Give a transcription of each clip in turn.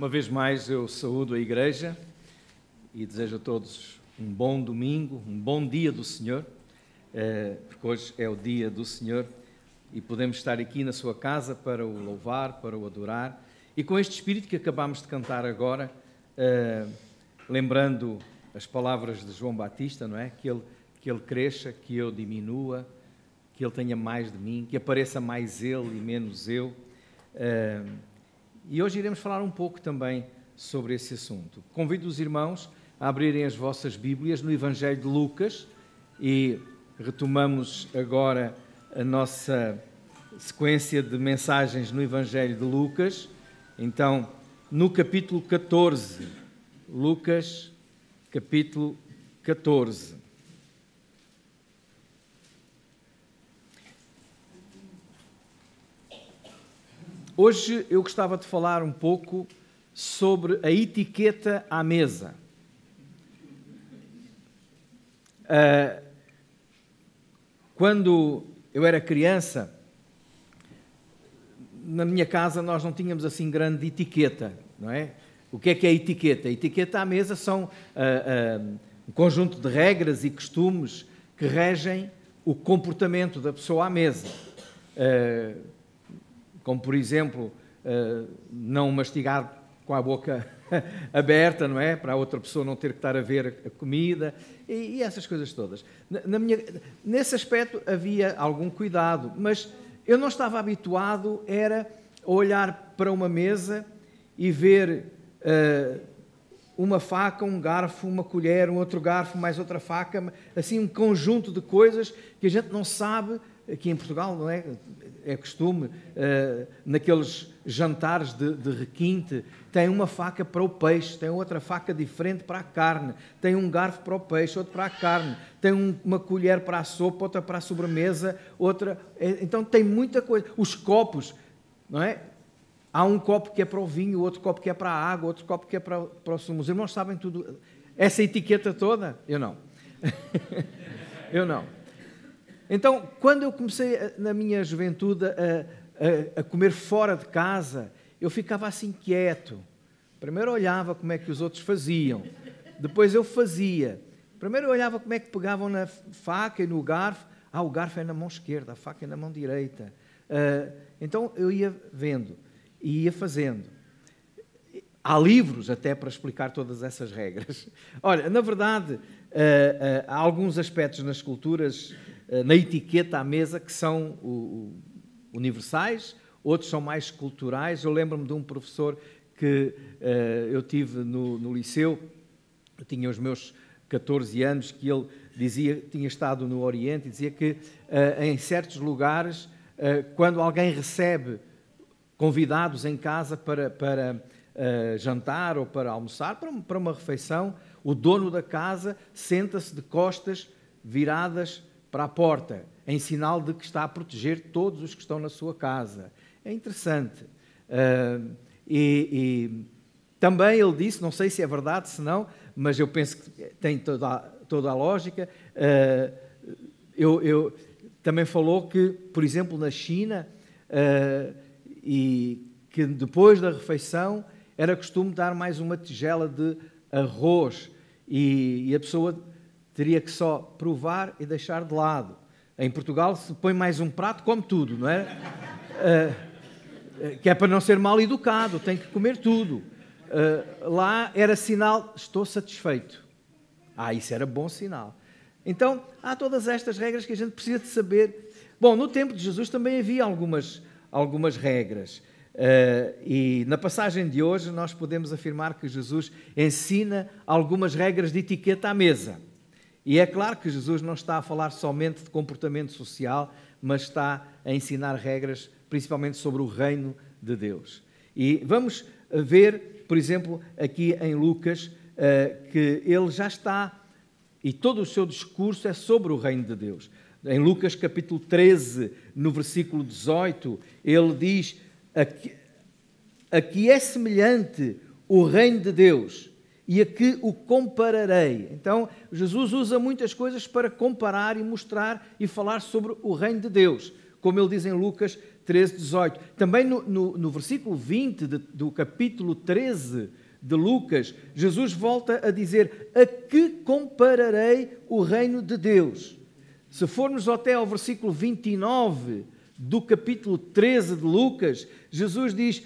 Uma vez mais eu saúdo a Igreja e desejo a todos um bom domingo, um bom dia do Senhor, porque hoje é o dia do Senhor e podemos estar aqui na sua casa para o louvar, para o adorar. E com este espírito que acabamos de cantar agora, lembrando as palavras de João Batista, não é? Que ele cresça, que eu diminua, que ele tenha mais de mim, que apareça mais ele e menos eu. E hoje iremos falar um pouco também sobre esse assunto. Convido os irmãos a abrirem as vossas Bíblias no Evangelho de Lucas e retomamos agora a nossa sequência de mensagens no Evangelho de Lucas. Então, no capítulo 14, Lucas, capítulo 14. Hoje eu gostava de falar um pouco sobre a etiqueta à mesa. Quando eu era criança, na minha casa nós não tínhamos assim grande etiqueta, não é? O que é a etiqueta? A etiqueta à mesa são um conjunto de regras e costumes que regem o comportamento da pessoa à mesa. Como, por exemplo, não mastigar com a boca aberta, não é? Para a outra pessoa não ter que estar a ver a comida e essas coisas todas. Nesse aspecto havia algum cuidado, mas eu não estava habituado era a olhar para uma mesa e ver uma faca, um garfo, uma colher, um outro garfo, mais outra faca, assim um conjunto de coisas que a gente não sabe. Aqui em Portugal, não é? É costume, naqueles jantares de requinte, tem uma faca para o peixe, tem outra faca diferente para a carne, tem um garfo para o peixe, outro para a carne, tem uma colher para a sopa, outra para a sobremesa, outra... Então tem muita coisa. Os copos, não é? Há um copo que é para o vinho, outro copo que é para a água, outro copo que é para o sumo. Os irmãos sabem tudo. Essa etiqueta toda? Eu não. Eu não. Então, quando eu comecei na minha juventude a comer fora de casa, eu ficava assim quieto. Primeiro olhava como é que os outros faziam, depois eu fazia. Primeiro eu olhava como é que pegavam na faca e no garfo. O garfo é na mão esquerda, a faca é na mão direita. Então eu ia vendo e ia fazendo. Há livros até para explicar todas essas regras. Olha, na verdade, há alguns aspectos nas culturas, na etiqueta à mesa, que são universais, outros são mais culturais. Eu lembro-me de um professor que eu tive no liceu, eu tinha os meus 14 anos, que ele dizia, tinha estado no Oriente, e dizia que em certos lugares, quando alguém recebe convidados em casa para jantar ou para almoçar, para uma refeição, o dono da casa senta-se de costas viradas para a porta, em sinal de que está a proteger todos os que estão na sua casa. É interessante. E também ele disse, não sei se é verdade, se não, mas eu penso que tem toda a lógica, também falou que, por exemplo, na China, e que depois da refeição era costume dar mais uma tigela de arroz e a pessoa teria que só provar e deixar de lado. Em Portugal, se põe mais um prato, come tudo, não é? Que é para não ser mal educado, tem que comer tudo. Lá era sinal, estou satisfeito. Isso era bom sinal. Então, há todas estas regras que a gente precisa de saber. Bom, no tempo de Jesus também havia algumas regras. E na passagem de hoje nós podemos afirmar que Jesus ensina algumas regras de etiqueta à mesa. E é claro que Jesus não está a falar somente de comportamento social, mas está a ensinar regras principalmente sobre o reino de Deus. E vamos ver, por exemplo, aqui em Lucas, que ele já está, e todo o seu discurso é sobre o reino de Deus. Em Lucas capítulo 13, no versículo 18, ele diz: a que é semelhante o reino de Deus e a que o compararei. Então, Jesus usa muitas coisas para comparar e mostrar e falar sobre o reino de Deus. Como ele diz em Lucas 13, 18. Também no versículo 20 do capítulo 13 de Lucas, Jesus volta a dizer: a que compararei o reino de Deus? Se formos até ao versículo 29 do capítulo 13 de Lucas, Jesus diz: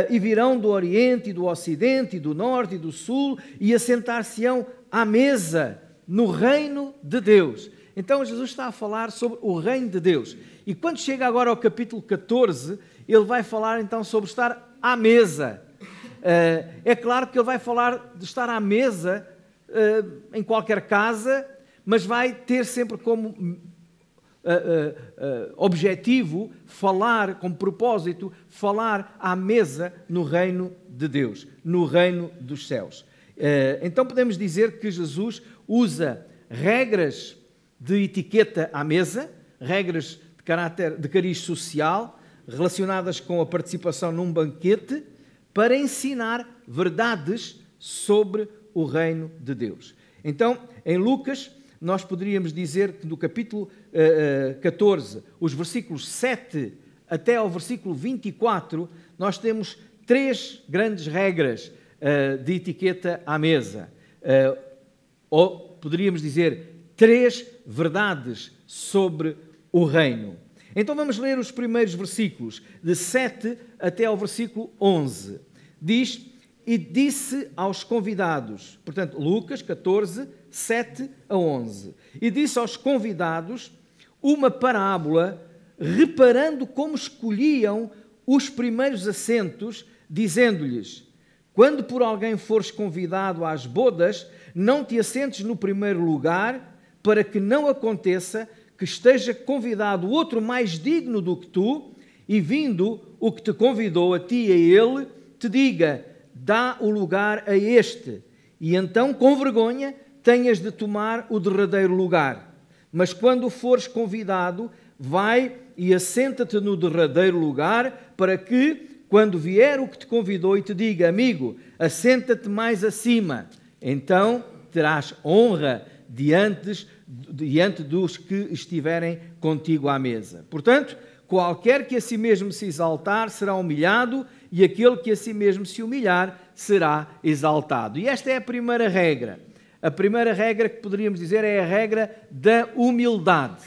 e virão do Oriente e do Ocidente e do Norte e do Sul e assentar-se-ão à mesa no reino de Deus. Então Jesus está a falar sobre o reino de Deus. E quando chega agora ao capítulo 14, ele vai falar então sobre estar à mesa. É claro que ele vai falar de estar à mesa em qualquer casa, mas vai ter sempre como objetivo falar, como propósito, falar à mesa no reino de Deus, no reino dos céus. Então podemos dizer que Jesus usa regras de etiqueta à mesa, regras de caráter de cariz social, relacionadas com a participação num banquete, para ensinar verdades sobre o reino de Deus. Então, em Lucas, nós poderíamos dizer que no capítulo 14, os versículos 7 até ao versículo 24, nós temos 3 grandes regras de etiqueta à mesa. Ou poderíamos dizer 3 verdades sobre o reino. Então vamos ler os primeiros versículos, de 7 até ao versículo 11. Diz: e disse aos convidados, portanto, Lucas 14, 7 a 11. E disse aos convidados uma parábola, reparando como escolhiam os primeiros assentos, dizendo-lhes: quando por alguém fores convidado às bodas, não te assentes no primeiro lugar, para que não aconteça que esteja convidado outro mais digno do que tu, e vindo o que te convidou a ti e a ele, te diga: dá o lugar a este, e então, com vergonha, tenhas de tomar o derradeiro lugar. Mas quando fores convidado, vai e assenta-te no derradeiro lugar, para que, quando vier o que te convidou e te diga: amigo, assenta-te mais acima, então terás honra diante dos que estiverem contigo à mesa. Portanto, qualquer que a si mesmo se exaltar será humilhado, e aquele que a si mesmo se humilhar será exaltado. E esta é a primeira regra. A primeira regra que poderíamos dizer é a regra da humildade.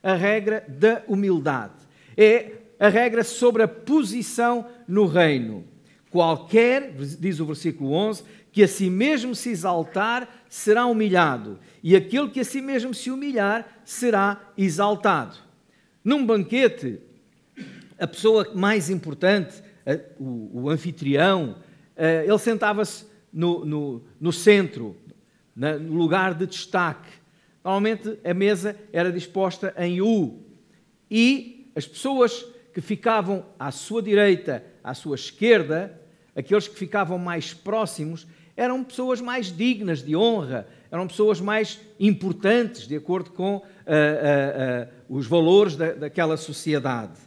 A regra da humildade. É a regra sobre a posição no reino. Qualquer, diz o versículo 11, que a si mesmo se exaltar será humilhado, e aquele que a si mesmo se humilhar será exaltado. Num banquete, a pessoa mais importante, o anfitrião, ele sentava-se no centro, no lugar de destaque. Normalmente a mesa era disposta em U, e as pessoas que ficavam à sua direita, à sua esquerda, aqueles que ficavam mais próximos, eram pessoas mais dignas de honra, eram pessoas mais importantes, de acordo com os valores daquela sociedade.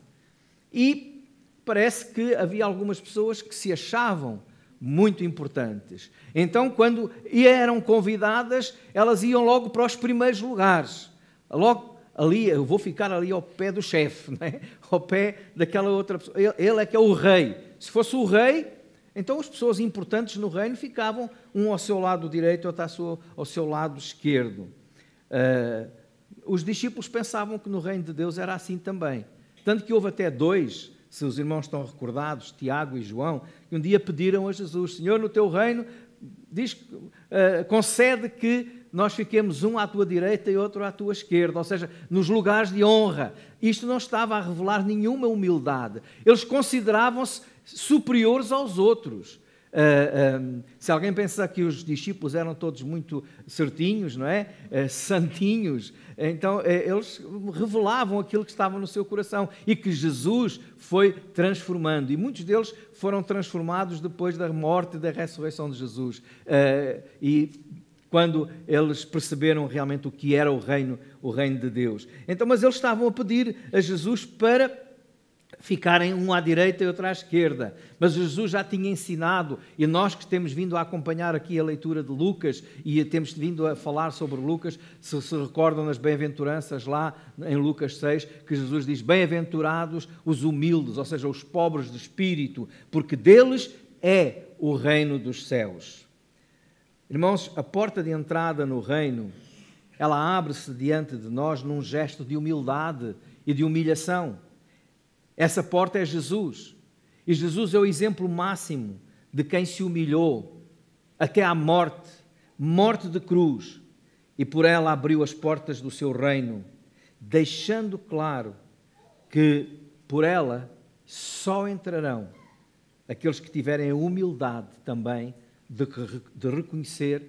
E parece que havia algumas pessoas que se achavam muito importantes. Então, quando eram convidadas, elas iam logo para os primeiros lugares. Logo ali, eu vou ficar ali ao pé do chefe, não é? Ao pé daquela outra pessoa. Ele é que é o rei. Se fosse o rei, então as pessoas importantes no reino ficavam um ao seu lado direito, outro ao seu lado esquerdo. Os discípulos pensavam que no reino de Deus era assim também. Tanto que houve até 2, se os irmãos estão recordados, Tiago e João, que um dia pediram a Jesus: Senhor, no teu reino, concede que nós fiquemos um à tua direita e outro à tua esquerda, ou seja, nos lugares de honra. Isto não estava a revelar nenhuma humildade. Eles consideravam-se superiores aos outros. Se alguém pensa que os discípulos eram todos muito certinhos, não é? Santinhos, então eles revelavam aquilo que estava no seu coração e que Jesus foi transformando. E muitos deles foram transformados depois da morte e da ressurreição de Jesus. E quando eles perceberam realmente o que era o reino de Deus. Então, mas eles estavam a pedir a Jesus para ficarem um à direita e outro à esquerda. Mas Jesus já tinha ensinado, e nós que temos vindo a acompanhar aqui a leitura de Lucas e temos vindo a falar sobre Lucas, se recordam nas bem-aventuranças lá em Lucas 6, que Jesus diz: bem-aventurados os humildes, ou seja, os pobres de espírito, porque deles é o reino dos céus. Irmãos, a porta de entrada no reino, ela abre-se diante de nós num gesto de humildade e de humilhação. Essa porta é Jesus. E Jesus é o exemplo máximo de quem se humilhou até à morte, morte de cruz, e por ela abriu as portas do seu reino, deixando claro que por ela só entrarão aqueles que tiverem a humildade também de reconhecer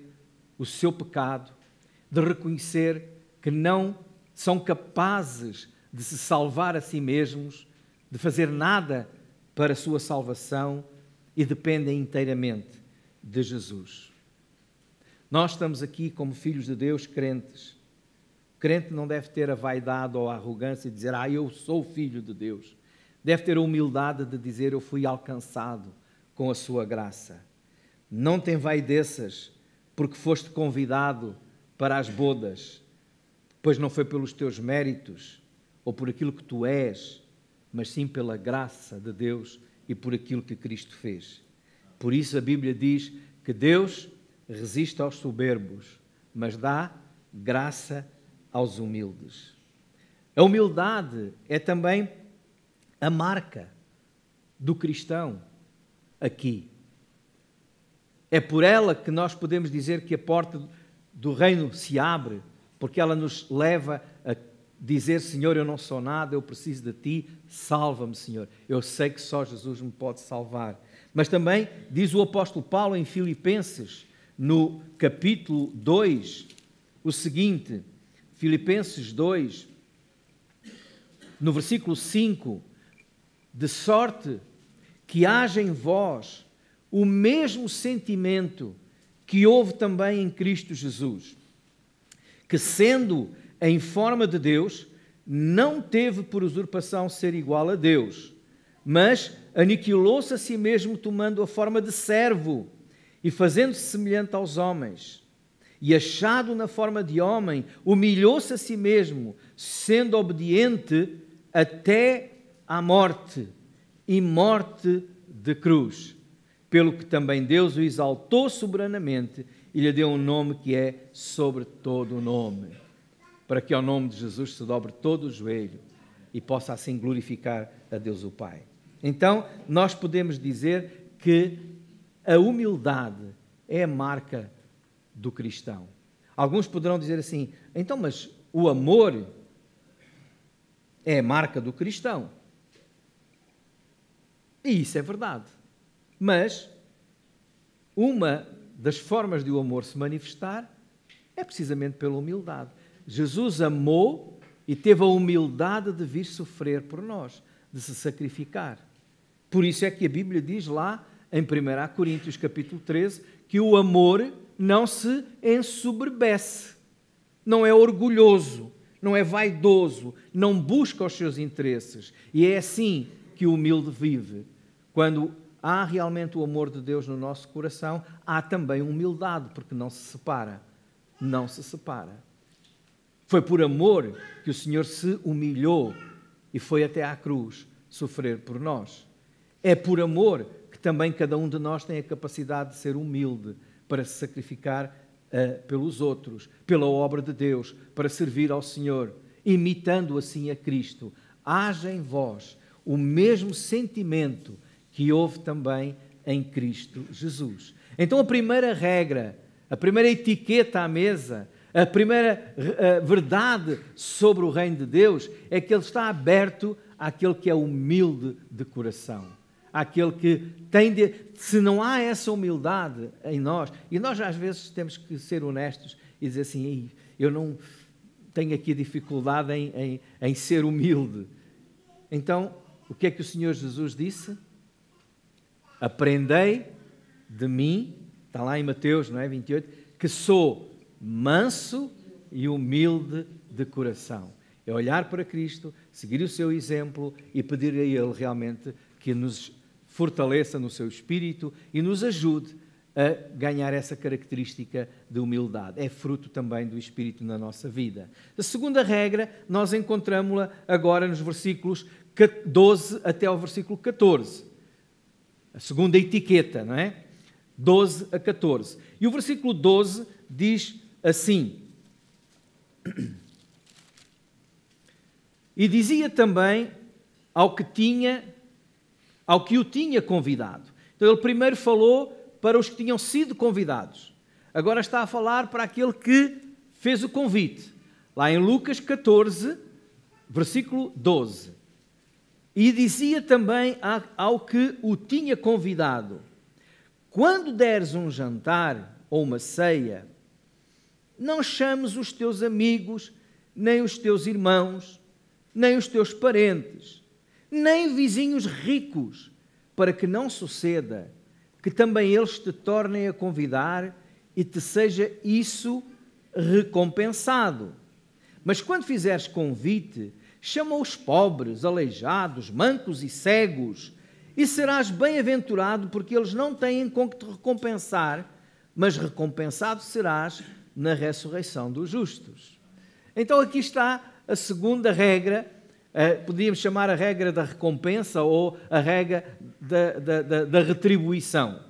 o seu pecado, de reconhecer que não são capazes de se salvar a si mesmos, de fazer nada para a sua salvação e dependem inteiramente de Jesus. Nós estamos aqui como filhos de Deus crentes. O crente não deve ter a vaidade ou a arrogância de dizer: eu sou filho de Deus. Deve ter a humildade de dizer: eu fui alcançado com a sua graça. Não tem vaideças porque foste convidado para as bodas, pois não foi pelos teus méritos ou por aquilo que tu és, mas sim pela graça de Deus e por aquilo que Cristo fez. Por isso a Bíblia diz que Deus resiste aos soberbos, mas dá graça aos humildes. A humildade é também a marca do cristão aqui. É por ela que nós podemos dizer que a porta do reino se abre, porque ela nos leva a dizer: Senhor, eu não sou nada, eu preciso de Ti, salva-me, Senhor. Eu sei que só Jesus me pode salvar. Mas também diz o apóstolo Paulo em Filipenses, no capítulo 2, o seguinte, Filipenses 2, no versículo 5, de sorte que haja em vós o mesmo sentimento que houve também em Cristo Jesus, que sendo em forma de Deus, não teve por usurpação ser igual a Deus, mas aniquilou-se a si mesmo, tomando a forma de servo e fazendo-se semelhante aos homens. E achado na forma de homem, humilhou-se a si mesmo, sendo obediente até à morte, e morte de cruz. Pelo que também Deus o exaltou soberanamente e lhe deu um nome que é sobre todo o nome, para que ao nome de Jesus se dobre todo o joelho e possa assim glorificar a Deus o Pai. Então, nós podemos dizer que a humildade é a marca do cristão. Alguns poderão dizer assim: então, mas o amor é a marca do cristão. E isso é verdade. Mas uma das formas de o amor se manifestar é precisamente pela humildade. Jesus amou e teve a humildade de vir sofrer por nós, de se sacrificar. Por isso é que a Bíblia diz lá em 1 Coríntios capítulo 13 que o amor não se ensoberbece, não é orgulhoso, não é vaidoso, não busca os seus interesses. E é assim que o humilde vive. Quando há realmente o amor de Deus no nosso coração, há também humildade, porque não se separa. Não se separa. Foi por amor que o Senhor se humilhou e foi até à cruz sofrer por nós. É por amor que também cada um de nós tem a capacidade de ser humilde para se sacrificar pelos outros, pela obra de Deus, para servir ao Senhor, imitando assim a Cristo. Haja em vós o mesmo sentimento que houve também em Cristo Jesus. Então a primeira regra, a primeira etiqueta à mesa, a primeira verdade sobre o reino de Deus é que ele está aberto àquele que é humilde de coração. Àquele que tem de... Se não há essa humildade em nós, e nós às vezes temos que ser honestos e dizer assim: eu não tenho aqui dificuldade em ser humilde. Então, o que é que o Senhor Jesus disse? Aprendei de mim, está lá em Mateus, não é, 28, que sou manso e humilde de coração. É olhar para Cristo, seguir o seu exemplo e pedir a Ele realmente que nos fortaleça no seu espírito e nos ajude a ganhar essa característica de humildade. É fruto também do Espírito na nossa vida. A segunda regra, nós encontramos-la agora nos versículos 12 até ao versículo 14. A segunda etiqueta, não é? 12 a 14. E o versículo 12 diz assim: E dizia também ao que o tinha convidado. Então ele primeiro falou para os que tinham sido convidados. Agora está a falar para aquele que fez o convite. Lá em Lucas 14, versículo 12. E dizia também ao que o tinha convidado: quando deres um jantar ou uma ceia, não chames os teus amigos, nem os teus irmãos, nem os teus parentes, nem vizinhos ricos, para que não suceda que também eles te tornem a convidar e te seja isso recompensado. Mas quando fizeres convite, chama os pobres, aleijados, mancos e cegos, e serás bem-aventurado, porque eles não têm com que te recompensar, mas recompensado serás na ressurreição dos justos. Então aqui está a segunda regra, podíamos chamar a regra da recompensa ou a regra da retribuição.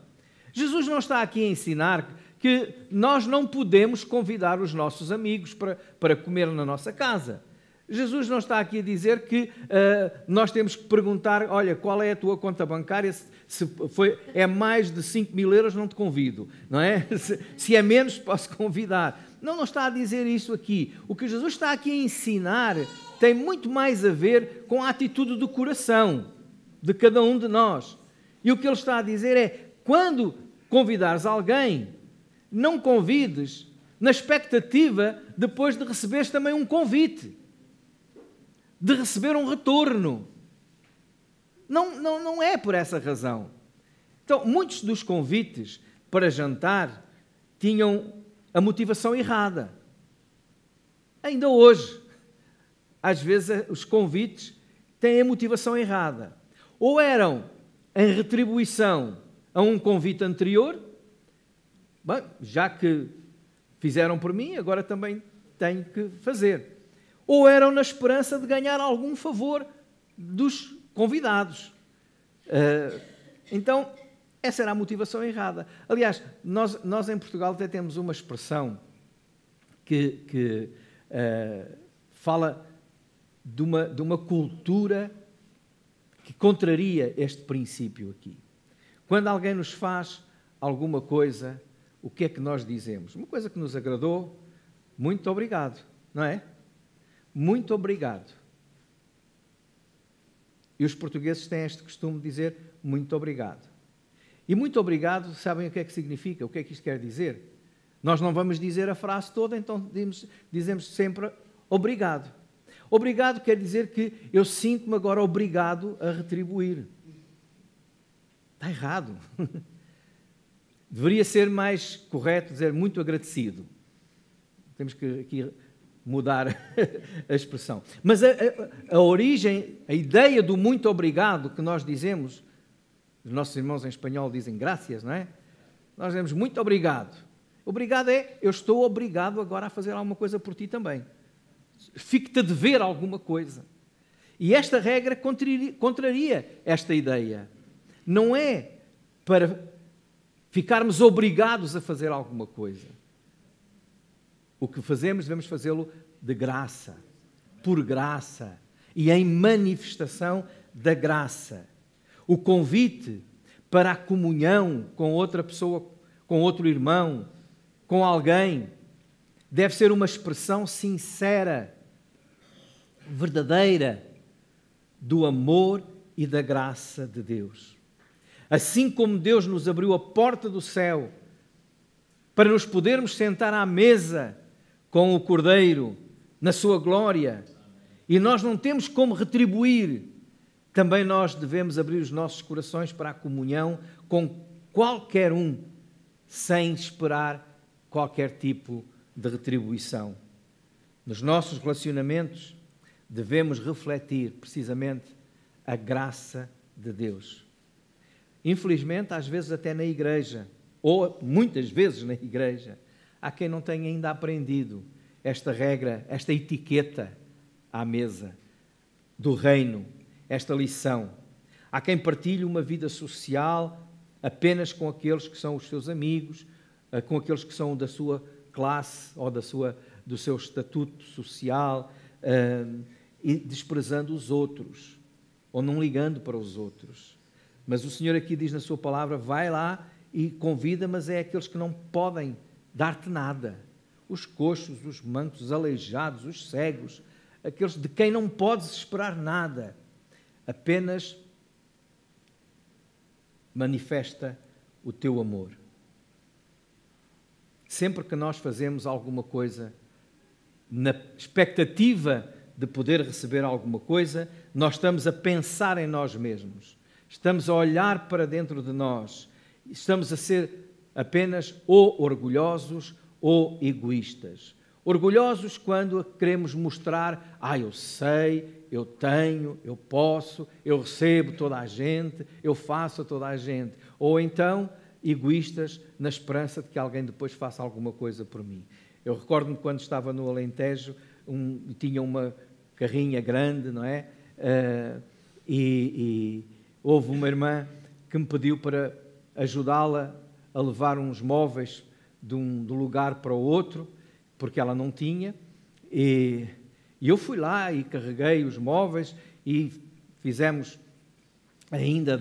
Jesus não está aqui a ensinar que nós não podemos convidar os nossos amigos para comer na nossa casa. Jesus não está aqui a dizer que nós temos que perguntar: olha, qual é a tua conta bancária? Se é mais de 5.000 euros, não te convido, não é? Se é menos, posso convidar. Não está a dizer isso aqui. O que Jesus está aqui a ensinar tem muito mais a ver com a atitude do coração de cada um de nós. E o que ele está a dizer é: quando convidares alguém, não convides na expectativa depois de receberes também um convite, de receber um retorno. Não é por essa razão. Então, muitos dos convites para jantar tinham a motivação errada. Ainda hoje, às vezes, os convites têm a motivação errada. Ou eram em retribuição a um convite anterior: bem, já que fizeram por mim, agora também tenho que fazer. Ou eram na esperança de ganhar algum favor dos convidados. Então, essa era a motivação errada. Aliás, nós em Portugal até temos uma expressão que fala de uma cultura que contraria este princípio aqui. Quando alguém nos faz alguma coisa, o que é que nós dizemos? Uma coisa que nos agradou: muito obrigado, não é? Muito obrigado. E os portugueses têm este costume de dizer muito obrigado. E muito obrigado, sabem o que é que significa? O que é que isto quer dizer? Nós não vamos dizer a frase toda, então dizemos sempre obrigado. Obrigado quer dizer que eu sinto-me agora obrigado a retribuir. Está errado. Deveria ser mais correto dizer muito agradecido. Temos que aqui mudar a expressão. Mas a origem, a ideia do muito obrigado que nós dizemos, os nossos irmãos em espanhol dizem gracias, não é? Nós dizemos muito obrigado. Obrigado é: eu estou obrigado agora a fazer alguma coisa por ti também. Fico-te a dever alguma coisa. E esta regra contraria esta ideia. Não é para ficarmos obrigados a fazer alguma coisa. O que fazemos, devemos fazê-lo de graça, por graça e em manifestação da graça. O convite para a comunhão com outra pessoa, com outro irmão, com alguém, deve ser uma expressão sincera, verdadeira, do amor e da graça de Deus. Assim como Deus nos abriu a porta do céu para nos podermos sentar à mesa com o Cordeiro na sua glória, e nós não temos como retribuir, também nós devemos abrir os nossos corações para a comunhão com qualquer um, sem esperar qualquer tipo de retribuição. Nos nossos relacionamentos, devemos refletir precisamente a graça de Deus. Infelizmente, às vezes até na igreja, ou muitas vezes na igreja, há quem não tenha ainda aprendido esta regra, esta etiqueta à mesa do reino, esta lição. Há quem partilhe uma vida social apenas com aqueles que são os seus amigos, com aqueles que são da sua classe ou do seu estatuto social, e desprezando os outros, ou não ligando para os outros. Mas o Senhor aqui diz na sua palavra, vai lá e convida, mas é aqueles que não podem dar-te nada. Os coxos, os mancos, os aleijados, os cegos, aqueles de quem não podes esperar nada. Apenas manifesta o teu amor. Sempre que nós fazemos alguma coisa na expectativa de poder receber alguma coisa, nós estamos a pensar em nós mesmos. Estamos a olhar para dentro de nós. Estamos a ser apenas ou orgulhosos ou egoístas. Orgulhosos quando queremos mostrar, eu sei, eu tenho, eu posso, eu recebo toda a gente, eu faço a toda a gente. Ou então, egoístas na esperança de que alguém depois faça alguma coisa por mim. Eu recordo-me quando estava no Alentejo, tinha uma carrinha grande, não é? E houve uma irmã que me pediu para ajudá-la a levar uns móveis de um lugar para o outro, porque ela não tinha, e eu fui lá e carreguei os móveis e fizemos ainda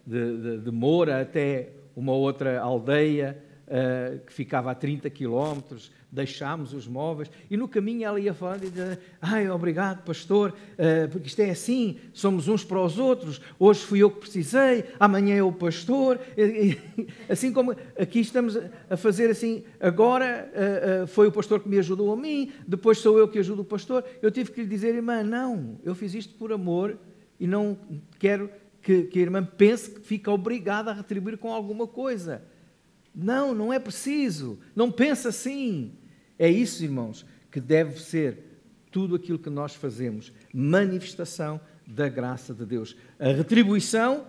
de Moura até uma outra aldeia que ficava a 30 quilómetros, deixámos os móveis, e no caminho ela ia falando e dizia, obrigado, pastor, porque isto é assim, somos uns para os outros, hoje fui eu que precisei, amanhã é o pastor, assim como aqui estamos a fazer assim, agora foi o pastor que me ajudou a mim, depois sou eu que ajudo o pastor. Eu tive que lhe dizer, irmã, não, eu fiz isto por amor e não quero que a irmã pense que fica obrigada a retribuir com alguma coisa. Não, não é preciso. Não pensa assim. É isso, irmãos, que deve ser tudo aquilo que nós fazemos. Manifestação da graça de Deus. A retribuição,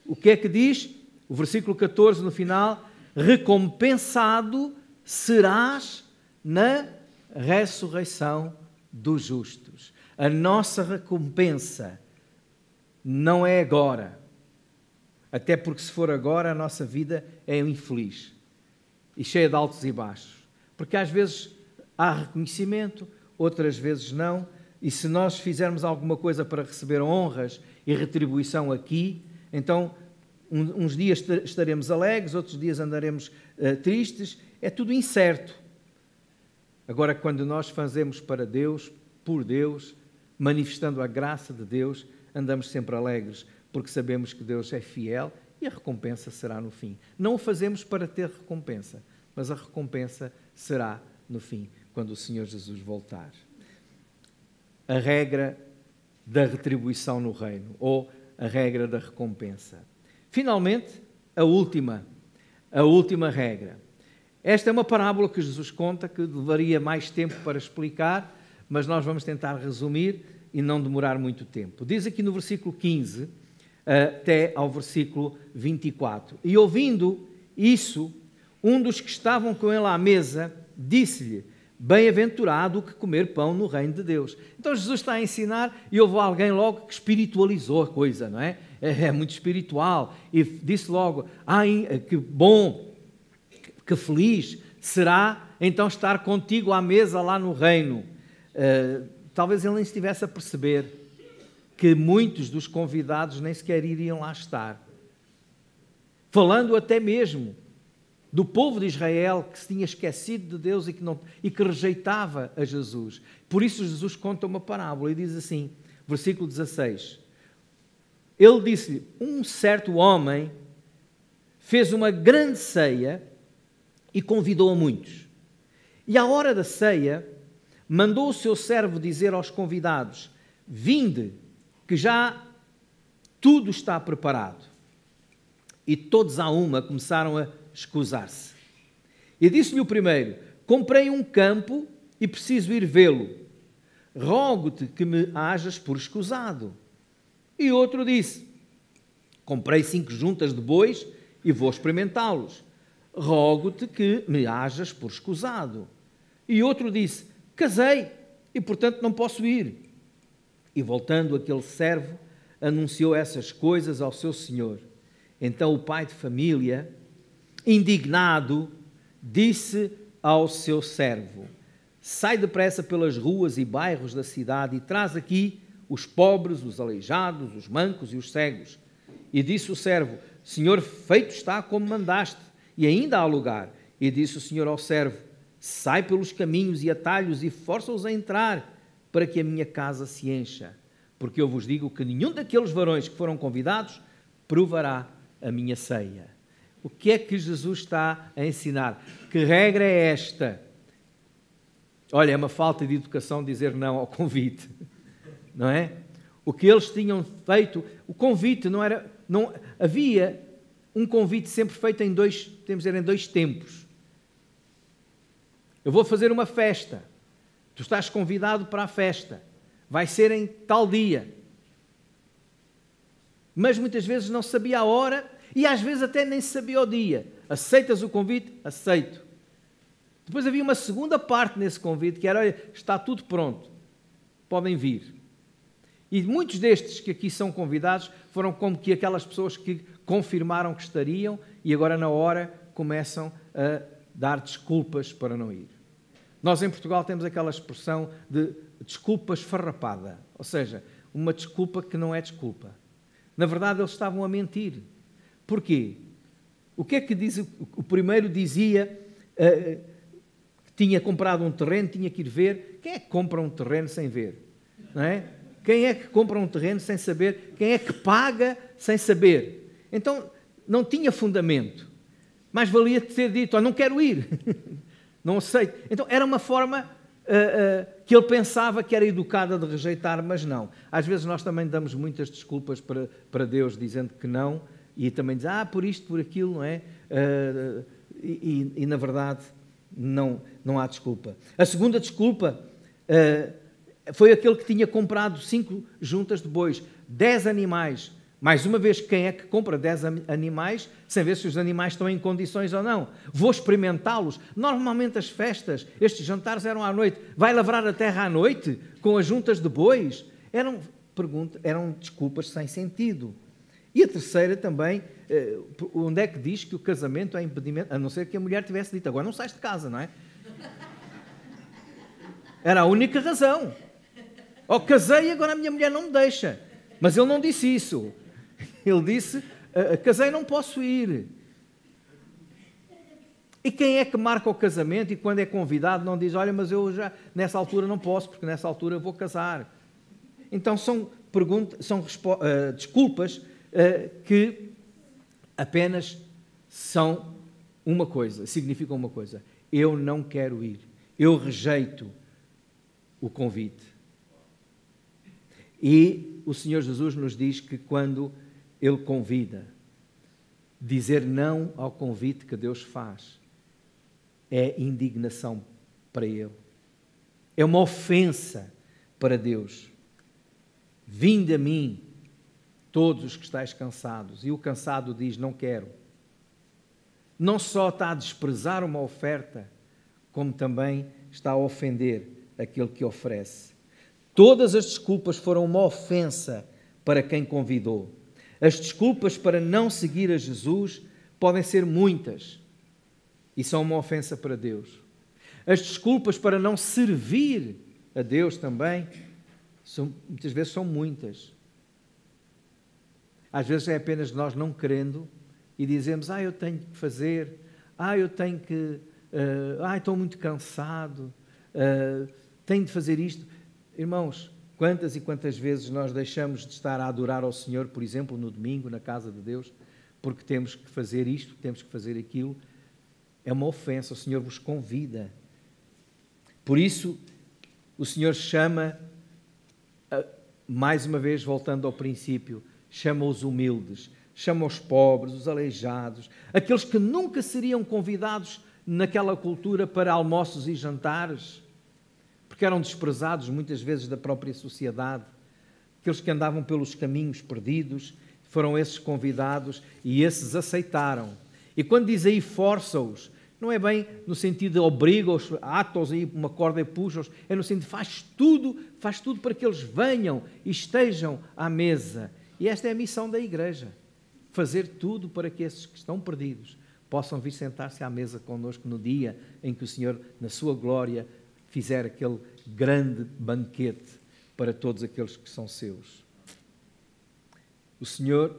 o que é que diz? O versículo 14 no final, recompensado serás na ressurreição dos justos. A nossa recompensa não é agora. Até porque se for agora, a nossa vida é infeliz e cheia de altos e baixos. Porque às vezes há reconhecimento, outras vezes não, e se nós fizermos alguma coisa para receber honras e retribuição aqui, então uns dias estaremos alegres, outros dias andaremos tristes, é tudo incerto. Agora, quando nós fazemos para Deus, por Deus, manifestando a graça de Deus, andamos sempre alegres, porque sabemos que Deus é fiel e a recompensa será no fim. Não o fazemos para ter recompensa, mas a recompensa será no fim, quando o Senhor Jesus voltar. A regra da retribuição no reino, ou a regra da recompensa. Finalmente, a última regra. Esta é uma parábola que Jesus conta, que levaria mais tempo para explicar, mas nós vamos tentar resumir e não demorar muito tempo. Diz aqui no versículo 15... até ao versículo 24. E ouvindo isso, um dos que estavam com ele à mesa disse-lhe, bem-aventurado o que comer pão no reino de Deus. Então Jesus está a ensinar e houve alguém logo que espiritualizou a coisa, não é? É muito espiritual. E disse logo, que bom, que feliz será então estar contigo à mesa lá no reino. Talvez ele nem estivesse a perceber que muitos dos convidados nem sequer iriam lá estar. Falando até mesmo do povo de Israel que se tinha esquecido de Deus e que rejeitava a Jesus. Por isso Jesus conta uma parábola e diz assim, versículo 16, ele disse-lhe, um certo homem fez uma grande ceia e convidou a muitos. E à hora da ceia, mandou o seu servo dizer aos convidados, vinde, que já tudo está preparado. E todos à uma começaram a escusar-se. E disse-lhe o primeiro, comprei um campo e preciso ir vê-lo. rogo-te que me hajas por escusado. E outro disse, comprei 5 juntas de bois e vou experimentá-los. Rogo-te que me hajas por escusado. E outro disse, casei e, portanto, não posso ir. E voltando aquele servo, anunciou essas coisas ao seu senhor. Então o pai de família, indignado, disse ao seu servo, sai depressa pelas ruas e bairros da cidade e traz aqui os pobres, os aleijados, os mancos e os cegos. E disse o servo, Senhor, feito está como mandaste, e ainda há lugar. E disse o Senhor ao servo, sai pelos caminhos e atalhos e força-os a entrar, para que a minha casa se encha. Porque eu vos digo que nenhum daqueles varões que foram convidados provará a minha ceia. O que é que Jesus está a ensinar? Que regra é esta? Olha, é uma falta de educação dizer não ao convite, não é? O que eles tinham feito, o convite não era, não havia um convite sempre feito em dois, temos de dizer, em 2 tempos. Eu vou fazer uma festa, tu estás convidado para a festa, vai ser em tal dia. Mas muitas vezes não sabia a hora e às vezes até nem sabia o dia. Aceitas o convite? Aceito. Depois havia uma segunda parte nesse convite que era, olha, está tudo pronto, podem vir. E muitos destes que aqui são convidados foram como que aquelas pessoas que confirmaram que estariam e agora na hora começam a dar desculpas para não ir. Nós em Portugal temos aquela expressão de desculpa esfarrapada, ou seja, uma desculpa que não é desculpa. Na verdade eles estavam a mentir. Porquê? O que é que diz? O primeiro dizia que tinha comprado um terreno, tinha que ir ver. Quem é que compra um terreno sem ver? Não é? Quem é que compra um terreno sem saber? Quem é que paga sem saber? Então, não tinha fundamento. Mais valia ter dito, oh, não quero ir, não aceito. Então, era uma forma que ele pensava que era educada de rejeitar, mas não. Às vezes nós também damos muitas desculpas para Deus, dizendo que não, e também diz, por isto, por aquilo, não é? E na verdade, não há desculpa. A segunda desculpa foi aquele que tinha comprado 5 juntas de bois, 10 animais. Mais uma vez, quem é que compra 10 animais sem ver se os animais estão em condições ou não? Vou experimentá-los. Normalmente as festas, estes jantares eram à noite. Vai lavrar a terra à noite com as juntas de bois? Eram desculpas sem sentido. E a terceira também, onde é que diz que o casamento é impedimento? A não ser que a mulher tivesse dito, agora não sais de casa, não é? Era a única razão. Casei e agora a minha mulher não me deixa. Mas ele não disse isso. Ele disse, casei, não posso ir. E quem é que marca o casamento e quando é convidado não diz, olha, mas eu já nessa altura não posso, porque nessa altura eu vou casar. Então são desculpas que apenas são uma coisa, significam uma coisa. Eu não quero ir. Eu rejeito o convite. E o Senhor Jesus nos diz que quando Ele convida, dizer não ao convite que Deus faz é indignação para Ele. É uma ofensa para Deus. Vinde a mim, todos os que estáis cansados. E o cansado diz, não quero. Não só está a desprezar uma oferta, como também está a ofender aquele que oferece. Todas as desculpas foram uma ofensa para quem convidou. As desculpas para não seguir a Jesus podem ser muitas e são uma ofensa para Deus. As desculpas para não servir a Deus também, muitas vezes são muitas. Às vezes é apenas nós não querendo e dizemos, eu tenho que fazer, eu tenho que, estou muito cansado, tenho de fazer isto. Irmãos, quantas e quantas vezes nós deixamos de estar a adorar ao Senhor, por exemplo, no domingo, na casa de Deus, porque temos que fazer isto, temos que fazer aquilo. É uma ofensa, o Senhor vos convida. Por isso, o Senhor chama, mais uma vez, voltando ao princípio, chama os humildes, chama os pobres, os aleijados, aqueles que nunca seriam convidados naquela cultura para almoços e jantares. porque eram desprezados muitas vezes da própria sociedade. Aqueles que andavam pelos caminhos perdidos, foram esses convidados e esses aceitaram. E quando diz aí força-os, não é bem no sentido de obriga-os, ata-os aí uma corda e puxa-os, é no sentido de faz tudo para que eles venham e estejam à mesa. E esta é a missão da igreja, fazer tudo para que esses que estão perdidos possam vir sentar-se à mesa connosco no dia em que o Senhor, na sua glória, fizer aquele grande banquete para todos aqueles que são seus. O Senhor,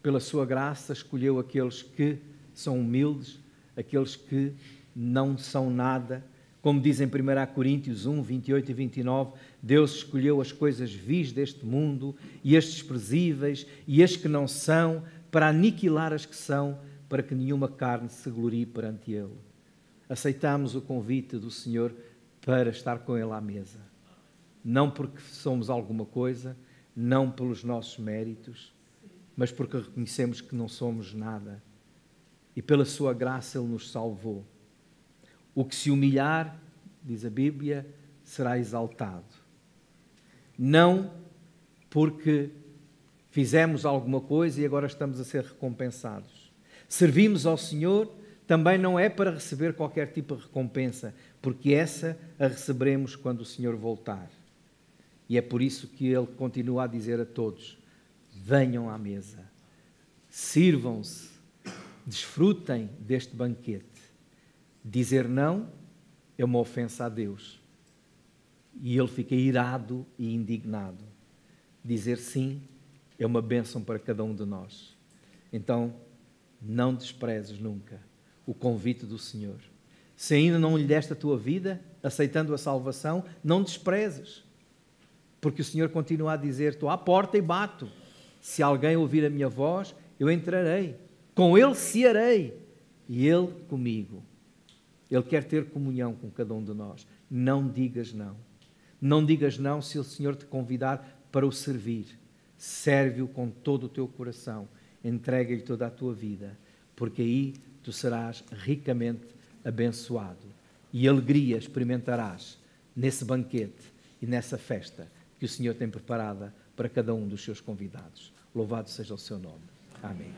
pela sua graça, escolheu aqueles que são humildes, aqueles que não são nada. Como diz em 1 Coríntios 1, 28 e 29, Deus escolheu as coisas vis deste mundo e as desprezíveis e as que não são, para aniquilar as que são, para que nenhuma carne se glorie perante Ele. Aceitamos o convite do Senhor para estar com Ele à mesa. Não porque somos alguma coisa, não pelos nossos méritos, mas porque reconhecemos que não somos nada. E pela sua graça Ele nos salvou. O que se humilhar, diz a Bíblia, será exaltado. Não porque fizemos alguma coisa e agora estamos a ser recompensados. Servimos ao Senhor também não é para receber qualquer tipo de recompensa, porque essa a receberemos quando o Senhor voltar. E é por isso que Ele continua a dizer a todos, venham à mesa, sirvam-se, desfrutem deste banquete. Dizer não é uma ofensa a Deus. E Ele fica irado e indignado. Dizer sim é uma bênção para cada um de nós. Então, não desprezes nunca o convite do Senhor. Se ainda não lhe deste a tua vida, aceitando a salvação, não desprezes. Porque o Senhor continua a dizer, estou à porta e bato. Se alguém ouvir a minha voz, eu entrarei. Com ele cearei. E ele comigo. Ele quer ter comunhão com cada um de nós. Não digas não. Não digas não se o Senhor te convidar para o servir. Serve-o com todo o teu coração. Entrega-lhe toda a tua vida. Porque aí tu serás ricamente abençoado. E alegria experimentarás nesse banquete e nessa festa que o Senhor tem preparada para cada um dos seus convidados. Louvado seja o seu nome. Amém.